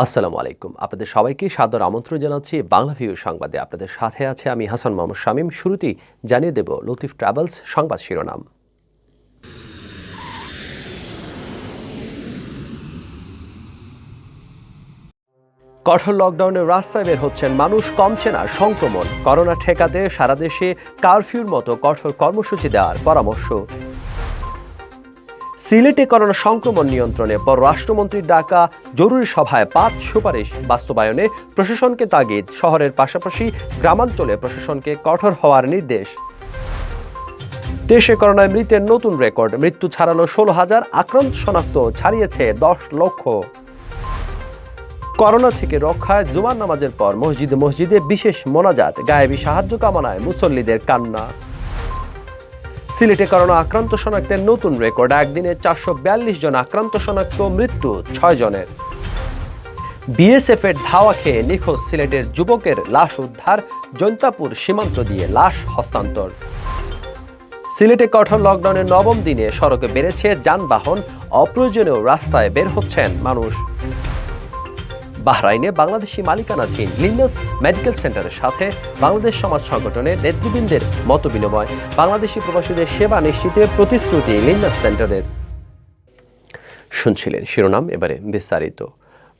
আসসালামু আলাইকুম। আপনাদের সবাইকে সাদর আমন্ত্রণ জানাচ্ছি বাংলাভিউ সংবাদে। আপনাদের সাথে আছে আমি হাসান মোহাম্মদ শামীম। শুরুতেই জানিয়ে দেব লতিফ ট্রাভেলস সংবাদ শিরোনাম। কঠোর লকডাউনে রাস্তায় বের হচ্ছেন মানুষ, কমছে না সংক্রমণ। করোনা ঠেকাতে সারা দেশে কারফিউর মতো কঠোর কর্মসূচি দেওয়ার পরামর্শ। সিলেটে করোনা সংক্রমণ নিয়ন্ত্রণে পররাষ্ট্রমন্ত্রীর ডাকা জরুরি সভায় ৫ সুপারিশ বাস্তবায়নে প্রশাসনকে তাগিদ। শহরের পাশাপাশি গ্রামাঞ্চলে প্রশাসনকে কঠোর হওয়ার নির্দেশ। দেশে করোনায় মৃতের নতুন রেকর্ড, মৃত্যু ছাড়ালো ১৬,০০০, আক্রান্ত শনাক্ত ছাড়িয়েছে ১০ লক্ষ। করোনা থেকে রক্ষায় জুমার নামাজের পর মসজিদে মসজিদে বিশেষ মোনাজাত, গায়েবী সাহায্য কামনায় মুসল্লিদের কান্না। সিলেটে করোনা আক্রান্ত শনাক্তের নতুন রেকর্ড, একদিনে ৪৪২ জন আক্রান্ত শনাক্ত, মৃত্যু ৬ জনের। বিএসএফ এর ধাওয়া খেয়ে নিখোঁজ সিলেটের যুবকের লাশ উদ্ধার, জৈন্তাপুর সীমান্ত দিয়ে লাশ হস্তান্তর। সিলেটে কঠোর লকডাউনের নবম দিনে সড়কে বেড়েছে যানবাহন, অপ্রয়োজনীয় রাস্তায় বের হচ্ছেন মানুষ। বাহরাইনে বাংলাদেশি মালিকানাধীন লিনাস মেডিকেল সেন্টারের সাথে বাংলাদেশ সমাজ সংগঠনের নেতৃবৃন্দের মতবিনিময়, বাংলাদেশি প্রবাসীদের সেবা নিশ্চিতের প্রতিশ্রুতি লিনাস সেন্টারের। শুনছিলেন শিরোনাম, এবারে বিস্তারিত।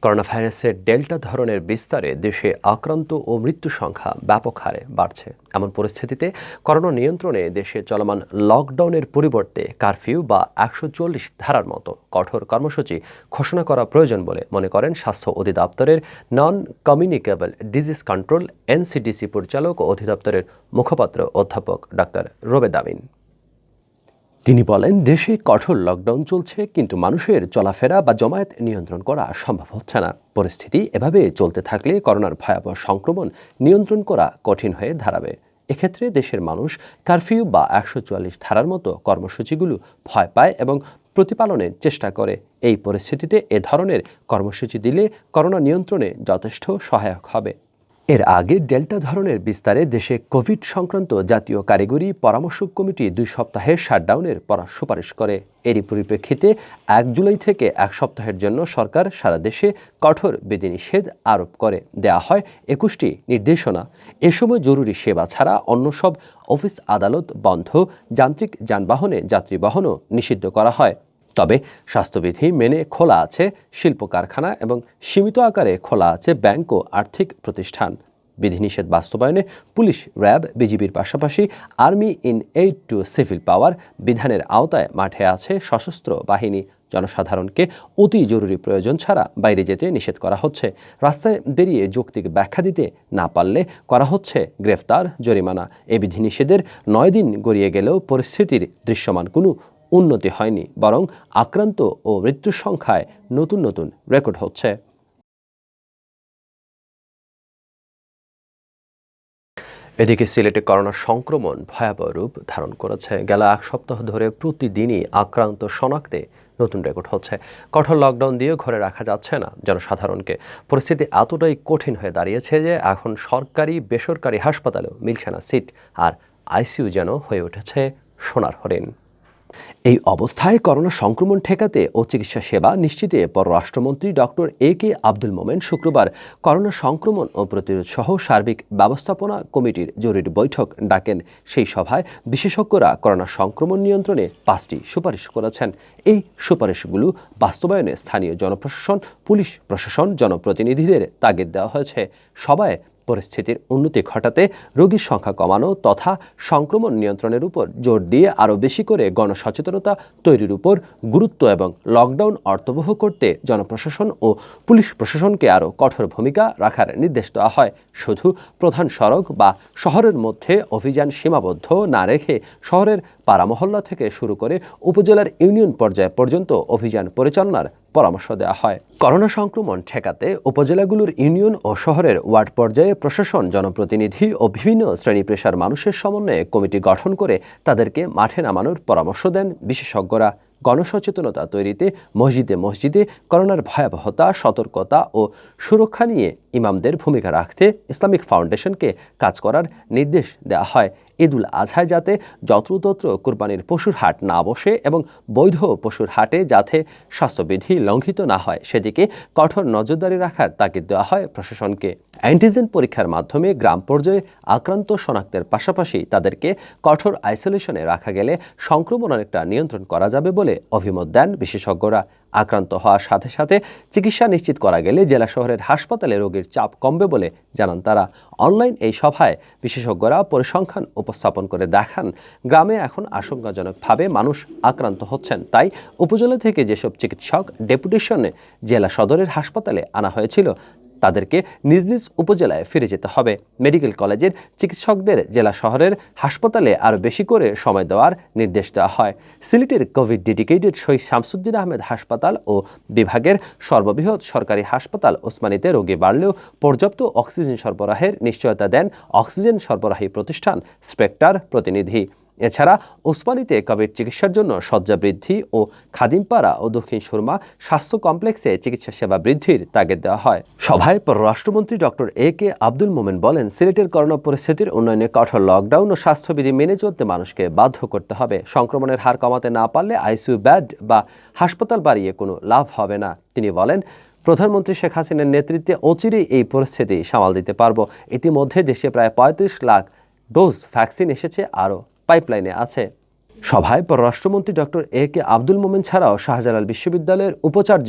করোনা ভাইরাসের ডেল্টা ধরনের বিস্তারে দেশে আক্রান্ত ও মৃত্যু সংখ্যা ব্যাপক হারে বাড়ছে। এমন পরিস্থিতিতে করোনা নিয়ন্ত্রণে দেশে চলমান লকডাউনের পরিবর্তে কারফিউ বা ১৪০ ধারার মতো কঠোর কর্মসূচি ঘোষণা করা প্রয়োজন বলে মনে করেন স্বাস্থ্য অধিদপ্তরের non communicable disease control NCDC পরিচালক ও অধিদপ্তরের মুখপাত্র অধ্যাপক ডাক্তার রোবেদ আমিন। তিনি বলেন, দেশে কঠোর লকডাউন চলছে, কিন্তু মানুষের চলাফেরা বা জমায়েত নিয়ন্ত্রণ করা সম্ভব হচ্ছে না। পরিস্থিতি এভাবে চলতে থাকলে করোনার ভয়াবহ সংক্রমণ নিয়ন্ত্রণ করা কঠিন হয়ে দাঁড়াবে। এক্ষেত্রে দেশের মানুষ কারফিউ বা ১৪০ ধারার মতো কর্মসূচিগুলো ভয় পায় এবং প্রতিপালনের চেষ্টা করে। এই পরিস্থিতিতে এ ধরনের কর্মসূচি দিলে করোনা নিয়ন্ত্রণে যথেষ্ট সহায়ক হবে। এর আগে ডেল্টা ধরনের বিস্তারে দেশে কোভিড সংক্রান্ত জাতীয় কারিগরি পরামর্শ কমিটি ২ সপ্তাহের শাটডাউনের সুপারিশ করে। এরই পরিপ্রেক্ষিতে ১ জুলাই থেকে ১ সপ্তাহের জন্য সরকার সারা দেশে কঠোর বিধিনিষেধ আরোপ করে। দেয়া হয় ২১টি নির্দেশনা। এ সময় জরুরি সেবা ছাড়া অন্য সব অফিস আদালত বন্ধ, যান্ত্রিক যানবাহনে যাত্রী বহনও নিষিদ্ধ করা হয়। তবে স্বাস্থ্যবিধি মেনে খোলা আছে শিল্প কারখানা এবং সীমিত আকারে খোলা আছে ব্যাংক ও আর্থিক প্রতিষ্ঠান। বিধিনিষেধ বাস্তবায়নে পুলিশ, র্যাব, বিজিবির পাশাপাশি army in aid two civil পাওয়ার বিধানের আওতায় মাঠে আছে সশস্ত্র বাহিনী। জনসাধারণকে অতি জরুরি প্রয়োজন ছাড়া বাইরে যেতে নিষেধ করা হচ্ছে। রাস্তায় বেরিয়ে যৌক্তিক ব্যাখ্যা দিতে না পারলে করা হচ্ছে গ্রেফতার, জরিমানা। এ বিধিনিষেধের ৯ দিন গড়িয়ে গেলেও পরিস্থিতির দৃশ্যমান কোনো উন্নতি হয়নি, বরং আক্রান্ত ও মৃত্যুর সংখ্যায় নতুন নতুন রেকর্ড হচ্ছে। এদিকে সিলেটে করোনা সংক্রমণ ভয়াবহ রূপ ধারণ করেছে। গেল ১ সপ্তাহ ধরে প্রতিদিনই আক্রান্ত শনাক্তে নতুন রেকর্ড হচ্ছে। কঠোর লকডাউন দিয়ে ঘরে রাখা যাচ্ছে না জনসাধারণকে। পরিস্থিতি এতটাই কঠিন হয়ে দাঁড়িয়েছে যে এখন সরকারি বেসরকারি হাসপাতালেও মিলছে না সিট, আর আইসিইউ যেন হয়ে উঠেছে সোনার হরিণ। এই অবস্থায় করোনা সংক্রমণ ঠেকাতে ও চিকিৎসা সেবা নিশ্চিতে পররাষ্ট্রমন্ত্রী ডক্টর এ.কে আব্দুল মোমেন শুক্রবার করোনা সংক্রমণ ও প্রতিরোধ সহ সার্বিক ব্যবস্থাপনা কমিটির জরুরি বৈঠক ডাকেন। সেই সভায় বিশেষজ্ঞরা করোনা সংক্রমণ নিয়ন্ত্রণে ৫টি সুপারিশ করেছেন। এই সুপারিশগুলো বাস্তবায়নে স্থানীয় জনপ্রশাসন, পুলিশ প্রশাসন, জনপ্রতিনিধিদের তাগিদ দেওয়া হয়েছে। সবাই পরিস্থিতির উন্নতি ঘটাতে রোগীর সংখ্যা কমানো তথা সংক্রমণ নিয়ন্ত্রণের উপর জোর দিয়ে আরও বেশি করে গণসচেতনতা তৈরির উপর গুরুত্ব এবং লকডাউন অর্থবহ করতে জনপ্রশাসন ও পুলিশ প্রশাসনকে আরও কঠোর ভূমিকা রাখার নির্দেশ দেওয়া হয়। শুধু প্রধান সড়ক বা শহরের মধ্যে অভিযান সীমাবদ্ধ না রেখে শহরের পাড়া মহল্লা থেকে শুরু করে উপজেলার ইউনিয়ন পর্যায় পর্যন্ত অভিযান পরিচালনার পরামর্শ দেওয়া হয়। করোনা সংক্রমণ ঠেকাতে উপজেলাগুলোর ইউনিয়ন ও শহরের ওয়ার্ড পর্যায়ে প্রশাসন, জনপ্রতিনিধি ও বিভিন্ন শ্রেণী পেশার মানুষের সমন্বয়ে কমিটি গঠন করে তাদেরকে মাঠে নামানোর পরামর্শ দেন বিশেষজ্ঞরা। গণসচেতনতা তৈরিতে মসজিদে মসজিদে করোনার ভয়াবহতা, সতর্কতা ও সুরক্ষা নিয়ে ইমামদের ভূমিকা রাখতে ইসলামিক ফাউন্ডেশনকে কাজ করার নির্দেশ দেওয়া হয়। ঈদুল আজহায় যাতে যত্রতত্র কোরবানির পশুর হাট না বসে এবং বৈধ পশুর হাটে যাতে স্বাস্থ্যবিধি লঙ্ঘিত না হয় সেদিকে কঠোর নজরদারি রাখার তাগিদ দেওয়া হয় প্রশাসনকে। অ্যান্টিজেন পরীক্ষার মাধ্যমে গ্রাম পর্যায়ে আক্রান্ত শনাক্তের পাশাপাশি তাদেরকে কঠোর আইসোলেশনে রাখা গেলে সংক্রমণ অনেকটা নিয়ন্ত্রণ করা যাবে বলে অভিমত দেন বিশেষজ্ঞরা। আক্রান্ত হওয়ার সাথে সাথে চিকিৎসা নিশ্চিত করা গেলে জেলা শহরের হাসপাতালে রোগীর চাপ কমবে বলে জানান তারা। অনলাইন এই সভায় বিশেষজ্ঞরা পরিসংখ্যান উপস্থাপন করে দেখান গ্রামে এখন আশঙ্কাজনকভাবে মানুষ আক্রান্ত হচ্ছেন, তাই উপজেলা থেকে যেসব চিকিৎসক ডেপুটেশনে জেলা সদরের হাসপাতালে আনা হয়েছিল তাদেরকে নিজ নিজ উপজেলায় ফিরে যেতে হবে। মেডিকেল কলেজের চিকিৎসকদের জেলা শহরের হাসপাতালে আরও বেশি করে সময় দেওয়ার নির্দেশ দেওয়া হয়। সিলেটের কোভিড ডেডিকেটেড শহীদ শামসুদ্দিন আহমেদ হাসপাতাল ও বিভাগের সর্ববৃহৎ সরকারি হাসপাতাল ওসমানীতে রোগী বাড়লেও পর্যাপ্ত অক্সিজেন সরবরাহের নিশ্চয়তা দেন অক্সিজেন সরবরাহী প্রতিষ্ঠান স্পেক্টার প্রতিনিধি। এছাড়া ওসমানীতে কোভিড চিকিৎসার জন্য শয্যা বৃদ্ধি ও খাদিমপাড়া ও দক্ষিণ সুরমা স্বাস্থ্য কমপ্লেক্সে চিকিৎসা সেবা বৃদ্ধির তাগিদ দেওয়া হয়। সভায় পররাষ্ট্রমন্ত্রী ডক্টর AK আব্দুল মোমেন বলেন, সিলেটের করোনা পরিস্থিতির উন্নয়নে কঠোর লকডাউন ও স্বাস্থ্যবিধি মেনে চলতে মানুষকে বাধ্য করতে হবে। সংক্রমণের হার কমাতে না পারলে আইসিইউ বেড বা হাসপাতাল বাড়িয়ে কোনো লাভ হবে না। তিনি বলেন, প্রধানমন্ত্রী শেখ হাসিনার নেতৃত্বে অচিরেই এই পরিস্থিতি সামাল দিতে পারব। ইতিমধ্যে দেশে প্রায় ৩৫ লাখ ডোজ ভ্যাকসিন এসেছে, আরও পাইপলাইনে আছে। সভায় পররাষ্ট্রমন্ত্রী ডক্টর AK আব্দুল মোমেন ছাড়াও শাহজালাল বিশ্ববিদ্যালয়ের উপাচার্য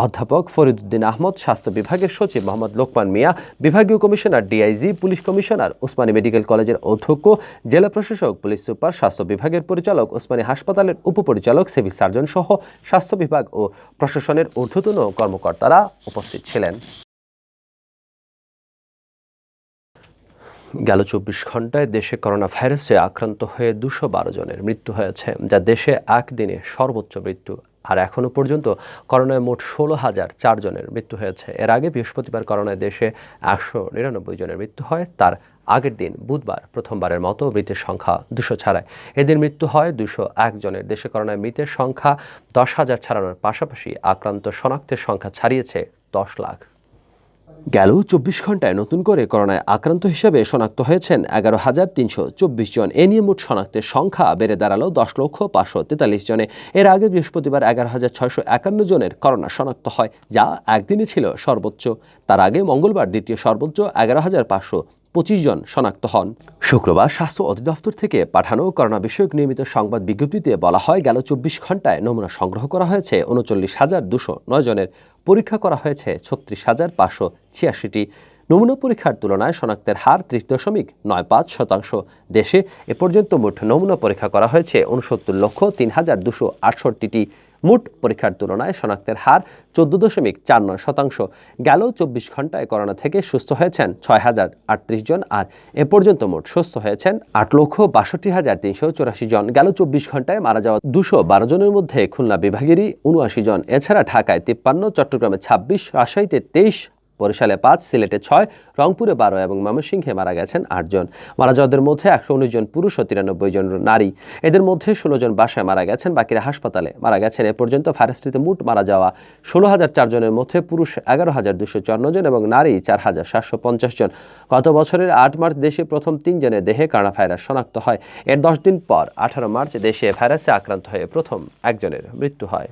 অধ্যাপক ফরিদউদ্দিন আহমদ, স্বাস্থ্য বিভাগের সচিব মোহাম্মদ লোকমান মিয়া, বিভাগীয় commissioner DIG, police commissioner, Osmani medical কলেজের অধ্যক্ষ, জেলা প্রশাসক, পুলিশ সুপার, স্বাস্থ্য বিভাগের পরিচালক, ওসমানী হাসপাতালের উপপরিচালক, সিভিল সার্জন সহ স্বাস্থ্য বিভাগ ও প্রশাসনের ঊর্ধ্বতন কর্মকর্তারা উপস্থিত ছিলেন। গেল ২৪ ঘন্টায় দেশে করোনা ভাইরাসে আক্রান্ত হয়ে ২১২ জনের মৃত্যু হয়েছে, যা দেশে একদিনে সর্বোচ্চ মৃত্যু। আর এখনও পর্যন্ত করোনায় মোট ১৬,০০৪ জনের মৃত্যু হয়েছে। এর আগে বৃহস্পতিবার করোনায় দেশে ১৯৯ জনের মৃত্যু হয়। তার আগের দিন বুধবার প্রথমবারের মতো মৃতের সংখ্যা ২০০ ছাড়ায়। এদিন মৃত্যু হয় ২০১ জনের। দেশে করোনায় মৃতের সংখ্যা ১০,০০০ ছাড়ানোর পাশাপাশি আক্রান্ত শনাক্তের সংখ্যা ছাড়িয়েছে ১০ লাখ। গেল ২৪ ঘন্টায় নতুন করে করোনায় আক্রান্ত হিসেবে শনাক্ত হয়েছেন ১১,৩২৪ জন। এ নিয়ে মোট শনাক্তের সংখ্যা বেড়ে দাঁড়ালো ১০,৫৪৩ জনে। এর আগে বৃহস্পতিবার ১১,৬৫১ জনের করোনা শনাক্ত হয়, যা একদিনে ছিল সর্বোচ্চ। তার আগে মঙ্গলবার দ্বিতীয় সর্বোচ্চ ১১,৫২৫ জন শনাক্ত হন। শুক্রবার স্বাস্থ্য অধিদপ্তর থেকে পাঠানো করোনা বিষয়ক নিয়মিত সংবাদ বিজ্ঞপ্তিতে বলা হয়, গেল ২৪ ঘন্টায় নমুনা সংগ্রহ করা হয়েছে ৩৯,২০৯ জনের। পরীক্ষা করা হয়েছে ৩৬,৫৮৬টি। নমুনা পরীক্ষার তুলনায় শনাক্তের হার ৩০.৯৫%। দেশে এ পর্যন্ত মোট নমুনা পরীক্ষা করা হয়েছে ৬৯,০০৩,২৬৮টি। মোট পরীক্ষার তুলনায় শনাক্তের হার ১৪.৪৯%। গেল ২৪ ঘন্টায় করোনা থেকে সুস্থ হয়েছেন ৬,০৩৮ জন, আর এ পর্যন্ত মোট সুস্থ হয়েছেন ৮,৬২,৩৮৪ জন। গেল ২৪ ঘন্টায় মারা যাওয়া ২১২ জনের মধ্যে খুলনা বিভাগেরই ৭৯ জন। এছাড়া ঢাকায় ৫৩, চট্টগ্রামে ২৬, রাজশাহীতে ২৩, বরিশালে ৫, সিলেটে ৬, রংপুরে ১২ এবং ময়মনসিংহে মারা গেছেন ৮ জন। মারা যাওয়াদের মধ্যে ১১৯ জন পুরুষ ও ৯৩ জন নারী। এদের মধ্যে ১৬ জন বাসায় মারা গেছেন, বাকিরা হাসপাতালে মারা গেছেন। এ পর্যন্ত ভাইরাসটিতে মোট মারা যাওয়া ১৬,০০৪ জনের মধ্যে পুরুষ ১১,২৫৪ জন এবং নারী ৪,৭৫০ জন। গত বছরের ৮ মার্চ দেশে প্রথম ৩ জনের দেহে করোনা ভাইরাস শনাক্ত হয়। এর ১০ দিন পর ১৮ মার্চ দেশে ভাইরাসে আক্রান্ত হয়ে প্রথম একজনের মৃত্যু হয়।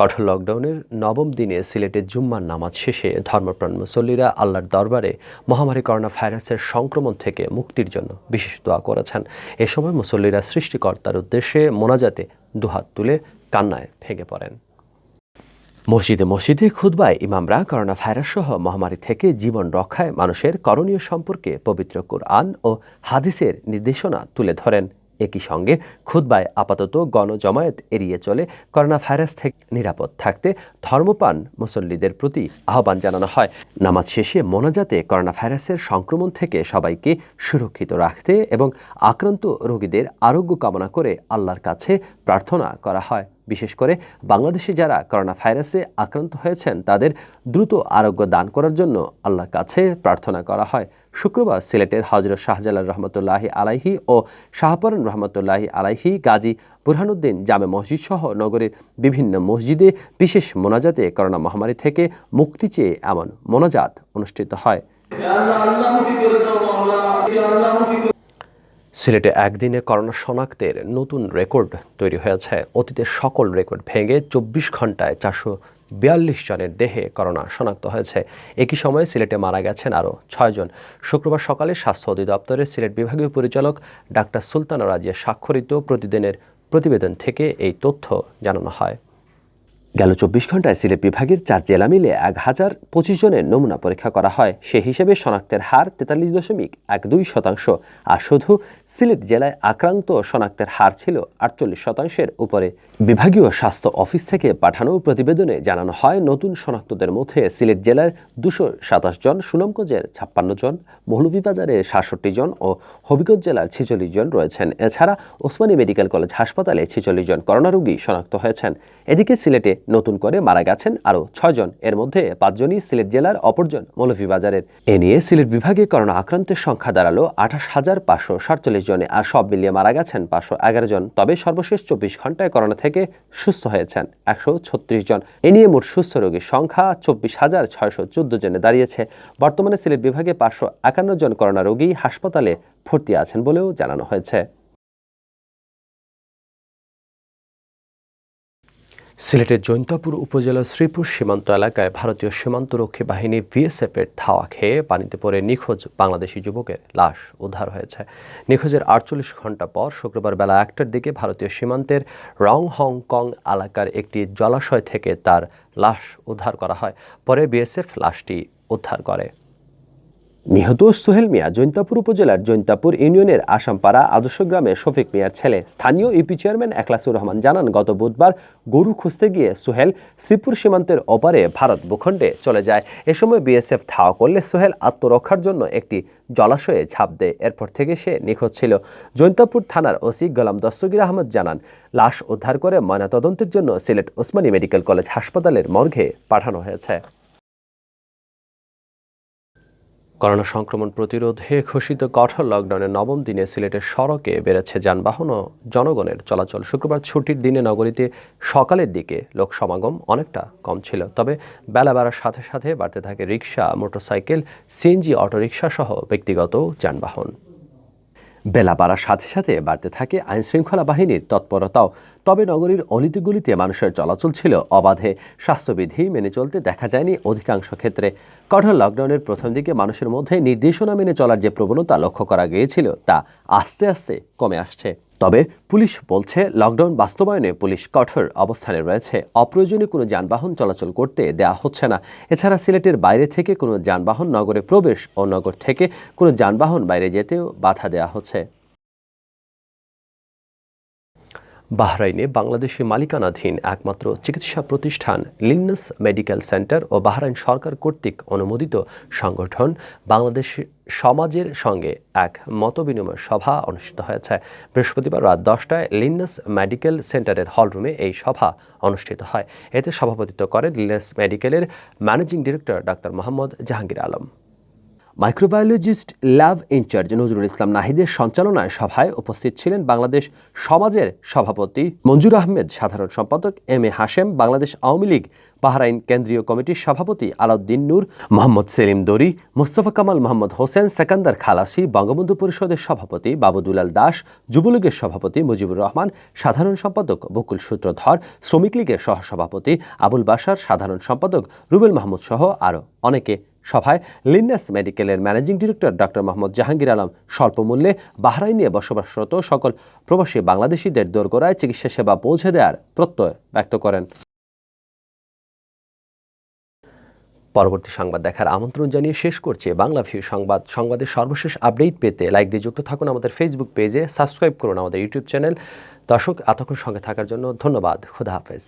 কঠোর লকডাউনের নবম দিনে সিলেটে জুম্মার নামাজ শেষে ধর্মপ্রাণ মুসল্লিরা আল্লাহর দরবারে মহামারী করোনা ভাইরাসের সংক্রমণ থেকে মুক্তির জন্য বিশেষ দোয়া করেছেন। এ সময় মুসল্লিরা সৃষ্টিকর্তার উদ্দেশ্যে মোনাজাতে দুহাত তুলে কান্নায় ভেঙে পড়েন। মসজিদে মসজিদে খুতবায় ইমামরা করোনা ভাইরাস সহ মহামারী থেকে জীবন রক্ষায় মানুষের করণীয় সম্পর্কে পবিত্র কুরআন ও হাদিসের নির্দেশনা তুলে ধরেন। একই সঙ্গে খুতবায় আপাতত গণজমায়েত এড়িয়ে চলে করোনা ভাইরাস থেকে নিরাপদ থাকতে ধর্মপ্রাণ মুসল্লিদের প্রতি আহ্বান জানানো হয়। নামাজ শেষে মোনাজাতে করোনা ভাইরাসের সংক্রমণ থেকে সবাইকে সুরক্ষিত রাখতে এবং আক্রান্ত রোগীদের আরোগ্য কামনা করে আল্লাহর কাছে প্রার্থনা করা হয়। বিশেষ করে বাংলাদেশে যারা করোনা ভাইরাসে আক্রান্ত হয়েছেন তাদের দ্রুত আরোগ্য দান করার জন্য আল্লাহর কাছে প্রার্থনা করা হয়। শুক্রবার সিলেটের হযরত শাহজালাল রহমতুল্লাহি আলাইহি ও শাহপরান রহমতুল্লাহি আলাইহি, গাজী বুরহানুদ্দিন জামে মসজিদ সহ নগরীর বিভিন্ন মসজিদে বিশেষ মোনাজাতে করোনা মহামারী থেকে মুক্তি চেয়ে এমন মোনাজাত অনুষ্ঠিত হয়। সিলেটে একদিনে করোনা শনাক্তের নতুন রেকর্ড তৈরি হয়েছে। অতীতের সকল রেকর্ড ভেঙে ২৪ ঘন্টায় ৪৪২ জনের দেহে করোনা শনাক্ত হয়েছে। একই সময়ে সিলেটে মারা গেছেন আরও ৬ জন। শুক্রবার সকালে স্বাস্থ্য অধিদপ্তরের সিলেট বিভাগীয় পরিচালক ডাক্তার সুলতানা রাজিয়া স্বাক্ষরিত প্রতিদিনের প্রতিবেদন থেকে এই তথ্য জানানো হয়। গেল ২৪ ঘন্টায় সিলেট বিভাগের ৪ জেলা মিলে ১,০২৫ জনের নমুনা পরীক্ষা করা হয়। সে হিসেবে শনাক্তের হার ৪৩.১২%। আর শুধু সিলেট জেলায় আক্রান্ত শনাক্তের হার ছিল ৪৮%-এর উপরে। বিভাগীয় স্বাস্থ্য অফিস থেকে পাঠানো প্রতিবেদনে জানানো হয়, নতুন শনাক্তদের মধ্যে সিলেট জেলার ২২৭ জন, সুনামগঞ্জের ৫৬ জন, মৌলভীবাজারের ৬৭ জন ও হবিগঞ্জ জেলার ৪৬ জন রয়েছেন। এছাড়া ওসমানী মেডিকেল কলেজ হাসপাতালে ৪৬ জন করোনা রোগী শনাক্ত হয়েছেন। এদিকে সিলেটে নতুন করে মারা গেছেন আরও ৬ জন। এর মধ্যে ৫ জনই সিলেট জেলার, অপরজন মৌলভীবাজারের। এ নিয়ে সিলেট বিভাগে করোনা আক্রান্তের সংখ্যা দাঁড়ালো ২৮,৫৪৭ জনে। আর সব মিলিয়ে মারা গেছেন ৫১১ জন। তবে সর্বশেষ ২৪ ঘন্টায় করোনা থেকে সুস্থ হয়েছেন ১৩৬ জন। এ নিয়ে মোট সুস্থ রোগীর সংখ্যা ২৪,৬১৪ জনে দাঁড়িয়েছে। বর্তমানে সিলেট বিভাগে ৫৫১ জন করোনা রোগী হাসপাতালে ভর্তি আছেন বলেও জানানো হয়েছে। সিলেটের জৈন্তাপুর উপজেলার শ্রীপুর সীমান্ত এলাকায় ভারতীয় সীমান্তরক্ষী বাহিনী বিএসএফের ধাওয়া খেয়ে পানিতে পড়ে নিখোঁজ বাংলাদেশি যুবকের লাশ উদ্ধার হয়েছে। নিখোঁজের ৪৮ ঘন্টা পর শুক্রবার বেলা ১টার দিকে ভারতীয় সীমান্তের রং হংকং এলাকার একটি জলাশয় থেকে তার লাশ উদ্ধার করা হয়। পরে বিএসএফ লাশটি উদ্ধার করে। নিহত সোহেল মিয়া জৈন্তাপুর উপজেলার জৈন্তাপুর ইউনিয়নের আসামপাড়া আদর্শ গ্রামের শফিক মিয়ার ছেলে। স্থানীয় ইউপি চেয়ারম্যান এখলাসুর রহমান জানান, গত বুধবার গরু খুঁজতে গিয়ে সোহেল শ্রীপুর সীমান্তের ওপারে ভারত ভূখণ্ডে চলে যায়। এ সময় বিএসএফ ধাওয়া করলে সোহেল আত্মরক্ষার জন্য একটি জলাশয়ে ঝাঁপ দেয়। এরপর থেকে সে নিখোঁজ ছিল। জৈন্তাপুর থানার ওসি গোলাম দস্তগীর আহমদ জানান, লাশ উদ্ধার করে ময়নাতদন্তের জন্য সিলেট ওসমানী মেডিকেল কলেজ হাসপাতালের মর্গে পাঠানো হয়েছে। করোনা সংক্রমণ প্রতিরোধে ঘোষিত কঠোর লকডাউনের নবম দিনে সিলেটের সড়কে বেড়েছে যানবাহন ও জনগণের চলাচল। শুক্রবার ছুটির দিনে নগরীতে সকালের দিকে লোক সমাগম অনেকটা কম ছিল। তবে বেলা বাড়ার সাথে সাথে বাড়তে থাকে রিকশা, মোটরসাইকেল, সিএনজি, অটোরিকশা সহ ব্যক্তিগত যানবাহন। বেলা বাড়ার সাথে সাথে বাড়তে থাকে আইনশৃঙ্খলা বাহিনীর তৎপরতাও। তবে নগরীর অলিতে-গলিতে মানুষের চলাচল ছিল অবাধে। স্বাস্থ্যবিধি মেনে চলতে দেখা যায়নি অধিকাংশ ক্ষেত্রে। কঠোর লকডাউনের প্রথম দিকে মানুষের মধ্যে নির্দেশনা মেনে চলার যে প্রবণতা লক্ষ্য করা গিয়েছিল তা আস্তে আস্তে কমে আসছে। তবে পুলিশ বলছে, লকডাউন বাস্তবায়নে পুলিশ কঠোর অবস্থানে রয়েছে। অপ্রয়োজনীয় কোনো যানবাহন চলাচল করতে দেওয়া হচ্ছে না। এছাড়া সিলেটের বাইরে থেকে কোনো যানবাহন নগরে প্রবেশ ও নগর থেকে কোনো যানবাহন বাইরে যেতেও বাধা দেওয়া হচ্ছে। বাহরাইনে বাংলাদেশি মালিকানাধীন একমাত্র চিকিৎসা প্রতিষ্ঠান লিন্নাস মেডিকেল সেন্টার ও বাহরাইন সরকার কর্তৃক অনুমোদিত সংগঠন বাংলাদেশ সমাজের সঙ্গে এক মতবিনিময় সভা অনুষ্ঠিত হয়েছে। বৃহস্পতিবার রাত 10টায় লিন্নাস মেডিকেল সেন্টারের হলরুমে এই সভা অনুষ্ঠিত হয়। এতে সভাপতিত্ব করেন লিন্নাস মেডিকেলের ম্যানেজিং ডিরেক্টর ডাক্তার Mohammad Jahangir Alam. Microbiologist lab incharge Nazrul Islam নাহিদের সঞ্চালনায় সভায় উপস্থিত ছিলেন বাংলাদেশ সমাজের সভাপতি মঞ্জুর আহমেদ, সাধারণ সম্পাদক M A Hashem, Bangladesh Awami League Bahrain কেন্দ্রীয় কমিটির সভাপতি আলাউদ্দিন নূর, মোহাম্মদ সেলিম দরি, মোস্তফা কামাল, মোহাম্মদ হোসেন, সেকান্দার খালাসি, বঙ্গবন্ধু পরিষদের সভাপতি বাবুদুলাল দাস, যুবলীগের সভাপতি মুজিবুর রহমান, সাধারণ সম্পাদক বকুল সূত্রধর, শ্রমিক লীগের সহসভাপতি আবুল বাশার, সাধারণ সম্পাদক রুবেল মাহমুদ সহ আরও অনেকে। সভায় লিন্নাস মেডিকেলের managing director doctor Mohammad Jahangir Alam স্বল্প মূল্যে বাহরাইনে বসবাসরত সকল প্রবাসী বাংলাদেশিদের দোরগোড়ায় চিকিৎসা সেবা পৌঁছে দেওয়ার প্রত্যয় ব্যক্ত করেন। পরবর্তী সংবাদ দেখার আমন্ত্রণ জানিয়ে শেষ করছে বাংলাভিউ সংবাদ। সংবাদের সর্বশেষ আপডেট পেতে লাইক দিয়ে যুক্ত থাকুন আমাদের ফেসবুক পেজে, সাবস্ক্রাইব করুন আমাদের ইউটিউব চ্যানেল। দর্শক, এতক্ষণ সঙ্গে থাকার জন্য ধন্যবাদ। খোদা হাফেজ।